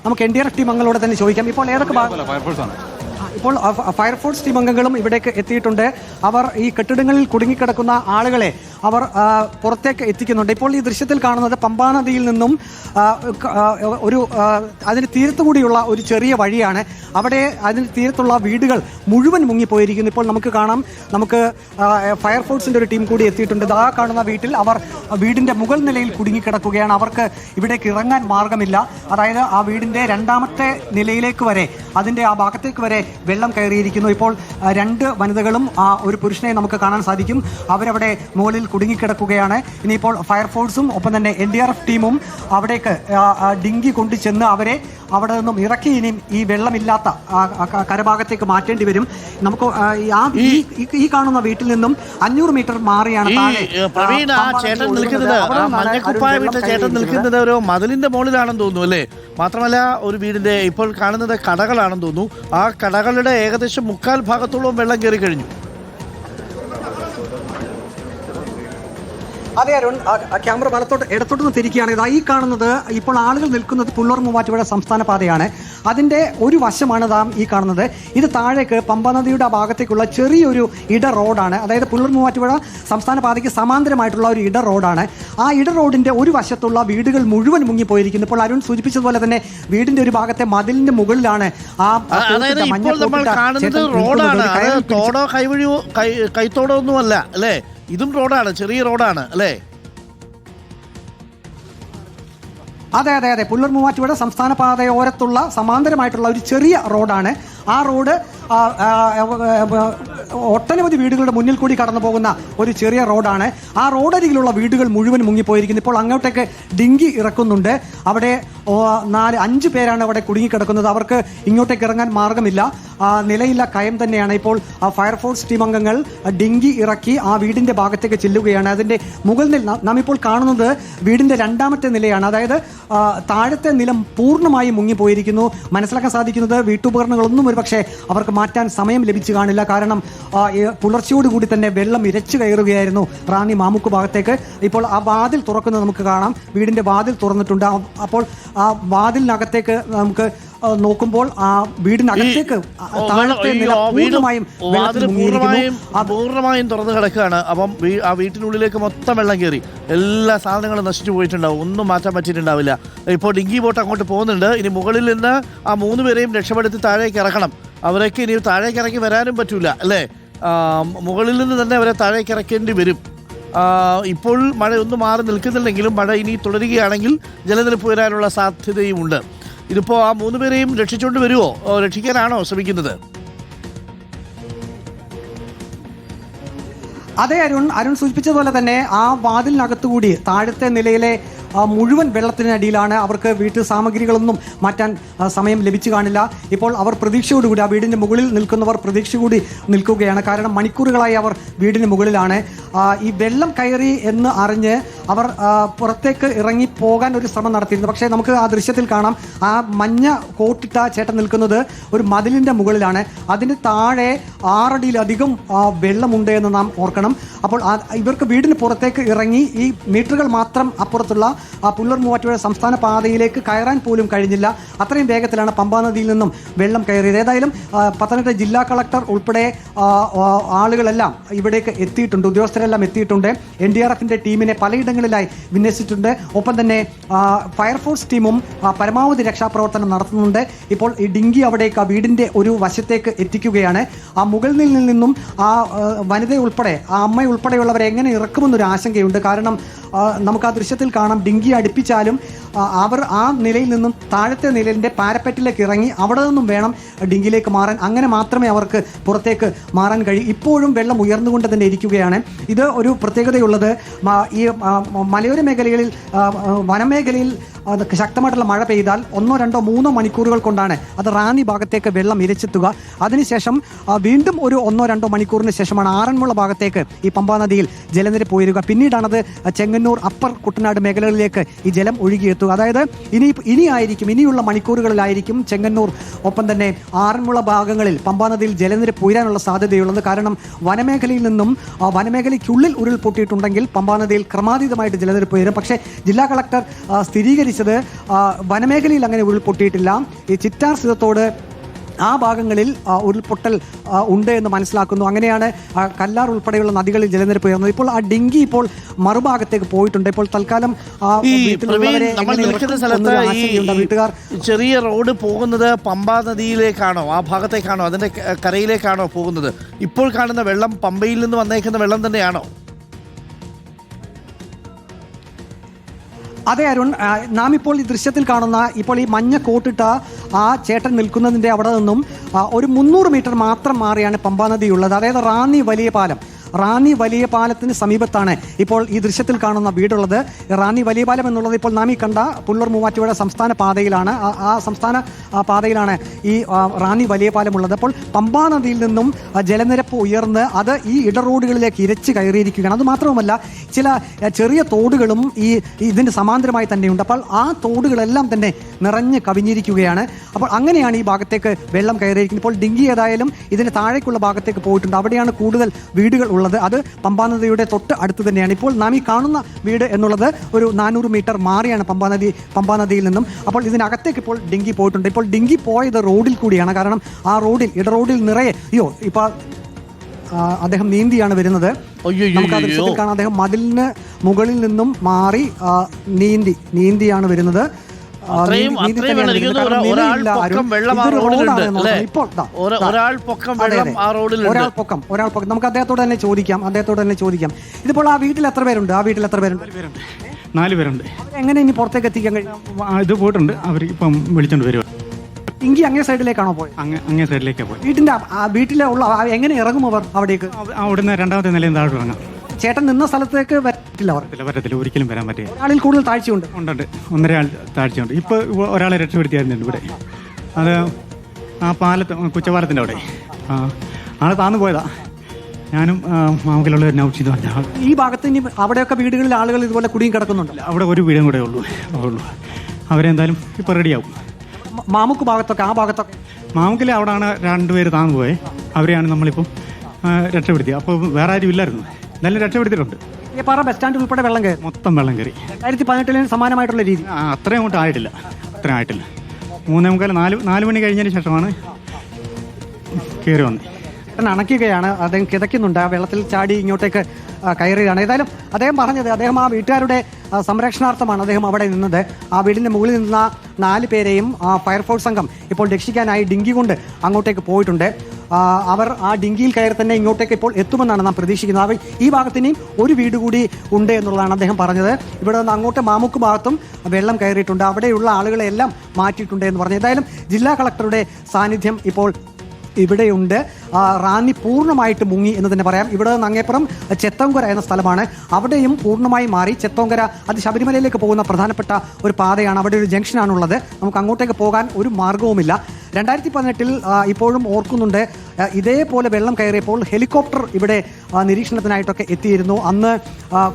നമുക്ക് NDRF team അംഗങ്ങളോട് തന്നെ ചോദിക്കാം. ഇപ്പോൾ ഏതൊക്കെ ഇപ്പോൾ ഫയർഫോഴ്സ് ടീം അംഗങ്ങളും ഇവിടേക്ക് എത്തിയിട്ടുണ്ട്. അവർ ഈ കെട്ടിടങ്ങളിൽ കുടുങ്ങിക്കിടക്കുന്ന ആളുകളെ അവർ പുറത്തേക്ക് എത്തിക്കുന്നുണ്ട്. ഇപ്പോൾ ഈ ദൃശ്യത്തിൽ കാണുന്നത് പമ്പാ നദിയിൽ നിന്നും ഒരു അതിന് തീരത്തുകൂടിയുള്ള ഒരു ചെറിയ വഴിയാണ്. അവിടെ അതിന് തീരത്തുള്ള വീടുകൾ മുഴുവൻ മുങ്ങിപ്പോയിരിക്കുന്നു. ഇപ്പോൾ നമുക്ക് കാണാം, നമുക്ക് ഫയർഫോഴ്സിന്റെ ഒരു ടീം കൂടി എത്തിയിട്ടുണ്ട്. ആ കാണുന്ന വീട്ടിൽ അവർ വീടിന്റെ മുകൾ നിലയിൽ കുടുങ്ങിക്കിടക്കുകയാണ്. അവർക്ക് ഇവിടേക്ക് ഇറങ്ങാൻ മാർഗമില്ല. അതായത് ആ വീടിന്റെ രണ്ടാമത്തെ നിലയിലേക്ക് വരെ, അതിന്റെ ആ ഭാഗത്തേക്ക് വരെ വെള്ളം കയറിയിരിക്കുന്നു. ഇപ്പോൾ 2 വനിതകളും ഒരു പുരുഷനെ നമുക്ക് കാണാൻ സാധിക്കും. അവരവിടെ മുകളിൽ കുടുങ്ങിക്കിടക്കുകയാണ്. ഇനിയിപ്പോൾ ഫയർഫോഴ്സും ഒപ്പം തന്നെ NDRF ടീമും അവിടേക്ക് ഡിങ്കി കൊണ്ടു ചെന്ന് അവരെ അവിടെ നിന്നും ഇറക്കി ഇനിയും ഈ വെള്ളമില്ലാത്ത കരഭാഗത്തേക്ക് മാറ്റേണ്ടി വരും. നമുക്ക് ഈ കാണുന്ന വീട്ടിൽ നിന്നും 500 മീറ്റർ മാറിയാണ് ചേട്ടൻ നിൽക്കുന്നത് ഒരു മതിലിന്റെ മുകളിലാണെന്ന് തോന്നുന്നു അല്ലേ? മാത്രമല്ല ഒരു വീടിന്റെ ഇപ്പോൾ കാണുന്നത് കടകളാണെന്ന് തോന്നുന്നു. ആ കടകളുടെ ഏകദേശം 3/4 ഭാഗത്തോളം വെള്ളം കയറി കഴിഞ്ഞു. അതെ അരുൺ, ക്യാമറ ഇടത്തോട്ടൊന്ന് തിരിക്കുകയാണ്. ഈ കാണുന്നത് ഇപ്പോൾ ആളുകൾ നിൽക്കുന്നത് പുള്ളൂർ മൂവാറ്റുപുഴ സംസ്ഥാന പാതയാണ്. അതിന്റെ ഒരു വശമാണ് ഈ കാണുന്നത്. ഇത് താഴേക്ക് പമ്പാ നദിയുടെ ഭാഗത്തേക്കുള്ള ചെറിയൊരു ഇട റോഡാണ്. അതായത് പുള്ളൂർ മൂവാറ്റുപുഴ സംസ്ഥാന പാതയ്ക്ക് സമാന്തരമായിട്ടുള്ള ഒരു ഇട റോഡാണ്. ആ ഇട റോഡിന്റെ ഒരു വശത്തുള്ള വീടുകൾ മുഴുവൻ മുങ്ങിപ്പോയിരിക്കുന്നു. ഇപ്പോൾ അരുൺ സൂചിപ്പിച്ചതുപോലെ തന്നെ വീടിന്റെ ഒരു ഭാഗത്തെ മതിലിന്റെ മുകളിലാണ് തോടോ കൈവഴിയോ കൈത്തോടോ ഒന്നുമല്ല അല്ലേ? ഇതും റോഡാണ്, ചെറിയ റോഡാണ് അല്ലേ? അതെ അതെ അതെ, പുള്ളൂർ മൂവാറ്റുപുഴ സംസ്ഥാന പാതയോരത്തുള്ള സമാന്തരമായിട്ടുള്ള ഒരു ചെറിയ റോഡാണ്. ആ റോഡ് ഒട്ടനവധി വീടുകളുടെ മുന്നിൽ കൂടി കടന്നു പോകുന്ന ഒരു ചെറിയ റോഡാണ്. ആ റോഡരികിലുള്ള വീടുകൾ മുഴുവൻ മുങ്ങിപ്പോയിരിക്കുന്നു. ഇപ്പോൾ അങ്ങോട്ടേക്ക് ഡിങ്കി ഇറക്കുന്നുണ്ട്. അവിടെ 4-5 പേരാണ് അവിടെ കുടുങ്ങിക്കിടക്കുന്നത്. അവർക്ക് ഇങ്ങോട്ടേക്ക് ഇറങ്ങാൻ മാർഗമില്ല. നിലയില്ല കയം തന്നെയാണ്. ഇപ്പോൾ ഫയർഫോഴ്സ് ടീം അംഗങ്ങൾ ഡിങ്കി ഇറക്കി ആ വീടിന്റെ ഭാഗത്തേക്ക് ചെല്ലുകയാണ്. അതിന്റെ മുകൾ നില നാം ഇപ്പോൾ കാണുന്നത് വീടിന്റെ 2ാമത്തെ നിലയാണ്. അതായത് താഴത്തെ നിലം പൂർണ്ണമായും മുങ്ങിപ്പോയിരിക്കുന്നു. മനസ്സിലാക്കാൻ സാധിക്കുന്നത് വീട്ടുപകരണങ്ങളൊന്നും ഒരുപക്ഷെ അവർക്ക് മാറ്റാൻ സമയം ലഭിച്ചു കാണില്ല. കാരണം പുലർച്ചയോടുകൂടി തന്നെ വെള്ളം ഇരച്ചു കയറുകയായിരുന്നു റാന്നി മാമുക്ക് ഭാഗത്തേക്ക്. ഇപ്പോൾ ആ വാതിൽ തുറക്കുന്നത് നമുക്ക് കാണാം. വീടിന്റെ വാതിൽ തുറന്നിട്ടുണ്ട്. അപ്പോൾ ആ വാതിലിനകത്തേക്ക് നമുക്ക് നോക്കുമ്പോൾ ആ വീടിനകത്തേക്ക് പൂർണ്ണമായും തുറന്നു കിടക്കുകയാണ്. അപ്പം ആ വീട്ടിനുള്ളിലേക്ക് മൊത്തം വെള്ളം കയറി എല്ലാ സാധനങ്ങളും നശിച്ചു പോയിട്ടുണ്ടാവും. ഒന്നും മാറ്റാൻ പറ്റിയിട്ടുണ്ടാവില്ല. ഇപ്പോൾ ഡിങ്കി ബോട്ട് അങ്ങോട്ട് പോകുന്നുണ്ട്. ഇനി മുകളിൽ നിന്ന് ആ 3 പേരെയും രക്ഷപ്പെടുത്തി താഴേക്ക് ഇറക്കണം. അവരൊക്കെ ഇനി താഴേക്ക് ഇറക്കി വരാനും പറ്റൂല അല്ലേ? മുകളിൽ നിന്ന് തന്നെ അവരെ താഴേക്ക് ഇറക്കേണ്ടി വരും. ഇപ്പോൾ മഴ ഒന്ന് മാറി നിൽക്കുന്നുണ്ടെങ്കിലും മഴ ഇനി തുടരുകയാണെങ്കിൽ ജലനിരപ്പ് വരാനുള്ള സാധ്യതയുമുണ്ട്. ഇതിപ്പോ ആ 3 പേരെയും രക്ഷിച്ചുകൊണ്ട് വരുമോ? രക്ഷിക്കാനാണോ ശ്രമിക്കുന്നത്? അതെ അരുൺ സൂചിപ്പിച്ചതുപോലെ തന്നെ ആ വാതിലിനകത്തുകൂടി താഴത്തെ നിലയിലെ മുഴുവൻ വെള്ളത്തിനടിയിലാണ്. അവർക്ക് വീട്ടു സാമഗ്രികളൊന്നും മാറ്റാൻ സമയം ലഭിച്ചു കാണില്ല. ഇപ്പോൾ അവർ പ്രതീക്ഷയോടുകൂടി ആ വീടിൻ്റെ മുകളിൽ നിൽക്കുന്നവർ പ്രതീക്ഷ കൂടി നിൽക്കുകയാണ്. കാരണം മണിക്കൂറുകളായി അവർ വീടിന് മുകളിലാണ്. ഈ വെള്ളം കയറി എന്ന് അറിഞ്ഞ് അവർ പുറത്തേക്ക് ഇറങ്ങി പോകാൻ ഒരു ശ്രമം നടത്തിയിരുന്നു. പക്ഷേ നമുക്ക് ആ ദൃശ്യത്തിൽ കാണാം, ആ മഞ്ഞ കോട്ടിട്ട ചേട്ടൻ നിൽക്കുന്നത് ഒരു മതിലിൻ്റെ മുകളിലാണ്. അതിന് താഴെ 6 അടിയിലധികം വെള്ളമുണ്ട് എന്ന് നാം ഓർക്കണം. അപ്പോൾ ഇവർക്ക് വീടിന് പുറത്തേക്ക് ഇറങ്ങി ഈ മീറ്ററുകൾ മാത്രം അപ്പുറത്തുള്ള പുള്ളൂർ മൂവാറ്റുപുഴ സംസ്ഥാന പാതയിലേക്ക് കയറാൻ പോലും കഴിഞ്ഞില്ല. അത്രയും വേഗത്തിലാണ് പമ്പാ നദിയിൽ നിന്നും വെള്ളം കയറിയത്. ഏതായാലും പത്തനംതിട്ട ജില്ലാ കളക്ടർ ഉൾപ്പെടെ ആളുകളെല്ലാം ഇവിടേക്ക് എത്തിയിട്ടുണ്ട്. ഉദ്യോഗസ്ഥരെല്ലാം എത്തിയിട്ടുണ്ട്. NDRFിന്റെ ടീമിനെ പലയിടങ്ങളിലായി വിന്യസിച്ചിട്ടുണ്ട്. ഒപ്പം തന്നെ ഫയർഫോഴ്സ് ടീമും പരമാവധി രക്ഷാപ്രവർത്തനം നടത്തുന്നുണ്ട്. ഇപ്പോൾ ഈ ഡിങ്കി അവിടേക്ക് ആ വീടിന്റെ ഒരു വശത്തേക്ക് എത്തിക്കുകയാണ്. ആ മുകളിൽ നിന്നും ആ വനിതയുൾപ്പെടെ ആ അമ്മയുൾപ്പെടെയുള്ളവരെ എങ്ങനെ ഇറക്കുമെന്നൊരു ആശങ്കയുണ്ട്. കാരണം നമുക്ക് ആ ദൃശ്യത്തിൽ കാണാം, ഡിങ്കി അടുപ്പിച്ചാലും അവർ ആ നിലയിൽ നിന്നും താഴത്തെ നിലയിൻ്റെ പാരപ്പറ്റിലേക്ക് ഇറങ്ങി അവിടെ നിന്നും വേണം ഡിങ്കിയിലേക്ക് മാറാൻ. അങ്ങനെ മാത്രമേ അവർക്ക് പുറത്തേക്ക് മാറാൻ കഴിയൂ. ഇപ്പോഴും വെള്ളം ഉയർന്നുകൊണ്ട് തന്നെ ഇരിക്കുകയാണ്. ഇത് ഒരു പ്രത്യേകതയുള്ളത് ഈ മലയോര മേഖലകളിൽ വനമേഖലയിൽ ശക്തമായിട്ടുള്ള മഴ പെയ്താൽ 1, 2, 3 മണിക്കൂറുകൾ കൊണ്ടാണ് അത് റാന്നി ഭാഗത്തേക്ക് വെള്ളം ഇരച്ചെത്തുക. അതിനുശേഷം വീണ്ടും ഒരു 1, 2 മണിക്കൂറിന് ശേഷമാണ് ആറന്മുള ഭാഗത്തേക്ക് ഈ പമ്പാ നദിയിൽ ജലനിരപ്പ് ഉയരുക. പിന്നീടാണത് ചെങ്ങന്നൂർ, അപ്പർ കുട്ടനാട് മേഖലകളിലേക്ക് ഈ ജലം ഒഴുകിയെത്തുക. അതായത് ഇനിയുള്ള മണിക്കൂറുകളിലായിരിക്കും ചെങ്ങന്നൂർ ഒപ്പം തന്നെ ആറന്മുള ഭാഗങ്ങളിൽ പമ്പാ നദിയിൽ ജലനിരപ്പ് ഉയരാനുള്ള സാധ്യതയുള്ളത്. കാരണം വനമേഖലയിൽ നിന്നും വനമേഖലയ്ക്കുള്ളിൽ ഉരുൾപൊട്ടിയിട്ടുണ്ടെങ്കിൽ പമ്പാ നദിയിൽ ക്രമാതീതമായിട്ട് ജലനിരപ്പ് ഉയരും. പക്ഷേ ജില്ലാ കളക്ടർ സ്ഥിരീകരിച്ചത് ചോദിച്ചത് വനമേഖലയിൽ അങ്ങനെ ഉരുൾപൊട്ടിയിട്ടില്ല. ഈ ചിറ്റാർ സിതത്തോട് ആ ഭാഗങ്ങളിൽ ഉരുൾപൊട്ടൽ ഉണ്ട് എന്ന് മനസ്സിലാക്കുന്നു. അങ്ങനെയാണ് കല്ലാർ ഉൾപ്പെടെയുള്ള നദികളിൽ ജലനിരപ്പ് ഉയർന്നത്. ഇപ്പോൾ ആ ഡിങ്കി ഇപ്പോൾ മറുഭാഗത്തേക്ക് പോയിട്ടുണ്ട്. ഇപ്പോൾ തൽക്കാലം വീട്ടുകാർ ചെറിയ റോഡ് പോകുന്നത് പമ്പാ നദിയിലേക്കാണോ, ആ ഭാഗത്തേക്കാണോ, അതിന്റെ കരയിലേക്കാണോ പോകുന്നത്? ഇപ്പോൾ കാണുന്ന വെള്ളം പമ്പയിൽ നിന്ന് വന്നേക്കുന്ന വെള്ളം തന്നെയാണോ? അതെ അരുൺ, നാം ഇപ്പോൾ ഈ ദൃശ്യത്തിൽ കാണുന്ന ഇപ്പോൾ ഈ മഞ്ഞ കോട്ടിട്ട ആ ചേട്ടൻ നിൽക്കുന്നതിൻ്റെ അവിടെ നിന്നും ഒരു 300 മീറ്റർ മാത്രം മാറിയാണ് പമ്പാ നദിയുള്ളത്. അതായത് റാന്നി വലിയ പാലത്തിന് സമീപത്താണ് ഇപ്പോൾ ഈ ദൃശ്യത്തിൽ കാണുന്ന വീടുള്ളത്. റാന്നി വലിയ പാലം എന്നുള്ളത് ഇപ്പോൾ നാം ഈ കണ്ട പുല്ലൂർ മൂവാറ്റുപുഴ സംസ്ഥാന പാതയിലാണ്. ആ സംസ്ഥാന പാതയിലാണ് ഈ റാന്നി വലിയ പാലം ഉള്ളത്. അപ്പോൾ പമ്പാ നദിയിൽ നിന്നും ജലനിരപ്പ് ഉയർന്ന് അത് ഈ ഇടറോഡുകളിലേക്ക് ഇരച്ച് കയറിയിരിക്കുകയാണ്. അതുമാത്രവുമല്ല, ചില ചെറിയ തോടുകളും ഇതിന് സമാന്തരമായി തന്നെയുണ്ട്. അപ്പോൾ ആ തോടുകളെല്ലാം തന്നെ നിറഞ്ഞ് കവിഞ്ഞിരിക്കുകയാണ്. അപ്പോൾ അങ്ങനെയാണ് ഈ ഭാഗത്തേക്ക് വെള്ളം കയറിയിരിക്കുന്നത്. ഇപ്പോൾ ഡിങ്കി ഏതായാലും ഇതിന് താഴേക്കുള്ള ഭാഗത്തേക്ക് പോയിട്ടുണ്ട്. അവിടെയാണ് കൂടുതൽ വീടുകൾ ഉള്ളത്. അത് പമ്പാ നദിയുടെ തൊട്ട് അടുത്ത് തന്നെയാണ്. ഇപ്പോൾ നാം ഈ കാണുന്ന വീട് എന്നുള്ളത് ഒരു 400 മീറ്റർ മാറിയാണ് പമ്പാ നദിയിൽ നിന്നും. അപ്പോൾ ഇതിനകത്തേക്ക് ഇപ്പോൾ ഡിങ്കി പോയിട്ടുണ്ട്. ഇപ്പോൾ ഡിങ്കി പോയത് റോഡിൽ കൂടിയാണ്. കാരണം ആ ഇടറോഡിൽ നിറയെ ഇപ്പോൾ അദ്ദേഹം നീന്തിയാണ് വരുന്നത്. നമുക്ക് ആ ദൃശ്യത്തിൽ കാണാം, അദ്ദേഹം മതിലിന് മുകളിൽ നിന്നും മാറി നീന്തിയാണ് വരുന്നത്. ഒരാൾ പൊക്കം. നമുക്ക് അദ്ദേഹത്തോട് തന്നെ ചോദിക്കാം. ഇതിപ്പോൾ ആ വീട്ടിൽ എത്ര പേരുണ്ട്? 4 പേരുണ്ട്. എങ്ങനെ ഇനി പുറത്തേക്ക് എത്തിക്കാൻ കഴിയും? ഇത് പോയിട്ടുണ്ട്, അവർ ഇപ്പം വിളിച്ചോണ്ട് വരുവാ. ഇങ്കി അങ്ങേ സൈഡിലേക്കാണോ പോയത്? അങ്ങേ സൈഡിലേക്കാണ് പോയി. വീട്ടിലെ എങ്ങനെ ഇറങ്ങും അവർ അവിടേക്ക്? അവിടുന്ന് 2ാമത്തെ നിലയിൽ താഴെ ഇറങ്ങാം. ചേട്ടൻ നിന്ന സ്ഥലത്തേക്ക് വരത്തില്ല, ഒരിക്കലും വരാൻ പറ്റില്ല. ഒരാളിൽ കൂടുതൽ താഴ്ചയുണ്ട്. 1.5 ആൾ താഴ്ചയുണ്ട്. ഇപ്പോൾ ഒരാളെ രക്ഷപ്പെടുത്തിയായിരുന്നു ഇവിടെ. അത് ആ കുച്ചപാലത്തിൻ്റെ അവിടെ ആളെ താന്നു പോയതാ. ഞാനും മാമക്കലുള്ള നൗഷിദ് പറഞ്ഞ ആൾ. ഈ ഭാഗത്ത് ഇനി അവിടെയൊക്കെ വീടുകളിൽ ആളുകൾ ഇതുപോലെ കുടുങ്ങി കിടക്കുന്നുണ്ട്. അവിടെ ഒരു വീടും കൂടെ ഉള്ളൂ. അവരെന്തായാലും ഇപ്പോൾ റെഡിയാവും. മാമുക്ക് ഭാഗത്തൊക്കെ മാമുക്കിലെ അവിടെയാണ് 2 പേര് താന്നു പോയത്. അവരെയാണ് നമ്മളിപ്പം രക്ഷപ്പെടുത്തിയത്. അപ്പോൾ വേറെ ആരും ഇല്ലായിരുന്നു. എന്നാലും രക്ഷപ്പെടുത്തിയിട്ടുണ്ട്. പാറ ബസ് സ്റ്റാൻഡ് ഉൾപ്പെടെ മൊത്തം വെള്ളം കയറി. 2018 സമാനമായിട്ടുള്ള രീതി അത്രയും അങ്ങോട്ട് ആയിട്ടില്ല. 3:45 4 മണി കഴിഞ്ഞതിന് ശേഷമാണ് കയറി വന്നത്. അണയ്ക്കുകയാണ്, അദ്ദേഹം കിതയ്ക്കുന്നുണ്ട്. ആ വെള്ളത്തിൽ ചാടി ഇങ്ങോട്ടേക്ക് കയറുകയാണ്. ഏതായാലും അദ്ദേഹം പറഞ്ഞത്, അദ്ദേഹം ആ വീട്ടുകാരുടെ സംരക്ഷണാർത്ഥമാണ് അദ്ദേഹം അവിടെ നിന്നത്. ആ വീടിൻ്റെ മുകളിൽ നിന്ന 4 പേരെയും ഫയർഫോഴ്സ് സംഘം ഇപ്പോൾ രക്ഷിക്കാനായി ഡിങ്കി കൊണ്ട് അങ്ങോട്ടേക്ക് പോയിട്ടുണ്ട്. അവർ ആ ഡിങ്കിയിൽ കയറി തന്നെ ഇങ്ങോട്ടേക്ക് ഇപ്പോൾ എത്തുമെന്നാണ് നാം പ്രതീക്ഷിക്കുന്നത്. ഈ ഭാഗത്തിനെയും ഒരു വീട് കൂടി ഉണ്ട് എന്നുള്ളതാണ് അദ്ദേഹം പറഞ്ഞത്. ഇവിടെ നിന്ന് അങ്ങോട്ട് മാമുക്ക് ഭാഗത്തും വെള്ളം കയറിയിട്ടുണ്ട്. അവിടെയുള്ള ആളുകളെ എല്ലാം മാറ്റിയിട്ടുണ്ട് എന്ന് പറഞ്ഞു. ഏതായാലും ജില്ലാ കളക്ടറുടെ സാന്നിധ്യം ഇപ്പോൾ ഇവിടെയുണ്ട്. റാന്നി പൂർണ്ണമായിട്ട് മുങ്ങി എന്ന് തന്നെ പറയാം. ഇവിടെ നിന്ന് അങ്ങേപ്പുറം ചെത്തോങ്കര എന്ന സ്ഥലമാണ്, അവിടെയും പൂർണ്ണമായി മാറി. ചെത്തോങ്കര അത് ശബരിമലയിലേക്ക് പോകുന്ന പ്രധാനപ്പെട്ട ഒരു പാതയാണ്. അവിടെ ഒരു ജംഗ്ഷനാണുള്ളത്. നമുക്ക് അങ്ങോട്ടേക്ക് പോകാൻ ഒരു മാർഗവുമില്ല. 2018 ഇപ്പോഴും ഓർക്കുന്നുണ്ട്, ഇതേപോലെ വെള്ളം കയറിയപ്പോൾ ഹെലികോപ്റ്റർ ഇവിടെ നിരീക്ഷണത്തിനായിട്ടൊക്കെ എത്തിയിരുന്നു. അന്ന്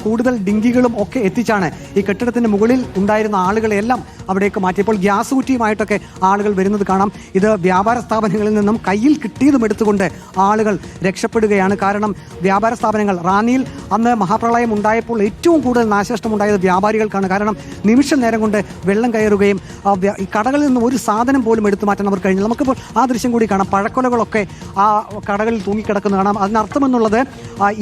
കൂടുതൽ ഡിങ്കികളും ഒക്കെ എത്തിച്ചാണ് ഈ കെട്ടിടത്തിൻ്റെ മുകളിൽ ഉണ്ടായിരുന്ന ആളുകളെല്ലാം അവിടേക്ക് മാറ്റിയപ്പോൾ ഗ്യാസ് കുറ്റിയുമായിട്ടൊക്കെ ആളുകൾ വരുന്നത് കാണാം. ഇത് വ്യാപാര സ്ഥാപനങ്ങളിൽ നിന്നും കയ്യിൽ കിട്ടിയതും എടുത്തുകൊണ്ട് ആളുകൾ രക്ഷപ്പെടുകയാണ്. കാരണം വ്യാപാര സ്ഥാപനങ്ങൾ റാന്നിയിൽ അന്ന് മഹാപ്രളയം ഉണ്ടായപ്പോൾ ഏറ്റവും കൂടുതൽ നാശനഷ്ടമുണ്ടായത് വ്യാപാരികൾക്കാണ്. കാരണം നിമിഷ നേരം കൊണ്ട് വെള്ളം കയറുകയും ഈ കടകളിൽ നിന്ന് ഒരു സാധനം പോലും എടുത്തു മാറ്റാൻ അവർ കഴിഞ്ഞു. നമുക്കിപ്പോൾ ആ ദൃശ്യം കൂടി കാണാം. പഴക്കൊലകളൊക്കെ ആ കടകളിൽ തൂങ്ങിക്കിടക്കുന്ന കാണാം. അതിനർത്ഥമെന്നുള്ളത്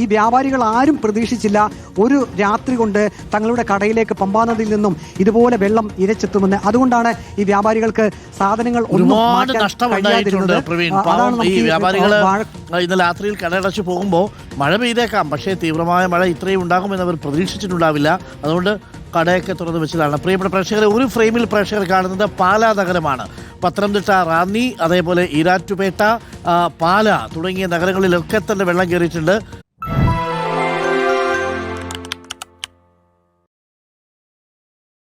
ഈ വ്യാപാരികൾ ആരും പ്രതീക്ഷിച്ചില്ല ഒരു രാത്രി കൊണ്ട് തങ്ങളുടെ കടയിലേക്ക് പമ്പാ നദിയിൽ നിന്നും ഇതുപോലെ വെള്ളം ഇരച്ചെത്തുമെന്ന്. അതുകൊണ്ടാണ് ഈ വ്യാപാരികൾക്ക് സാധനങ്ങൾ ഒരുപാട് നഷ്ടമുണ്ടായിട്ടുണ്ട്. ഈ വ്യാപാരികൾ ഇന്ന് രാത്രിയിൽ കടയടച്ച് പോകുമ്പോൾ മഴ പെയ്തേക്കാം, പക്ഷേ തീവ്രമായ മഴ ഇത്രയും ഉണ്ടാകുമെന്ന് അവർ പ്രതീക്ഷിച്ചിട്ടുണ്ടാവില്ല. അതുകൊണ്ട് കടയൊക്കെ തുറന്നു വെച്ചതാണ്. പ്രിയപ്പെട്ട പ്രേക്ഷകരെ, ഒരു ഫ്രെയിമിൽ പ്രേക്ഷകർ കാണുന്നത് പാലാ നഗരമാണ്. പത്തനംതിട്ട, റാന്നി, അതേപോലെ ഈരാറ്റുപേട്ട, പാല തുടങ്ങിയ നഗരങ്ങളിലൊക്കെ തന്നെ വെള്ളം കയറിയിട്ടുണ്ട്.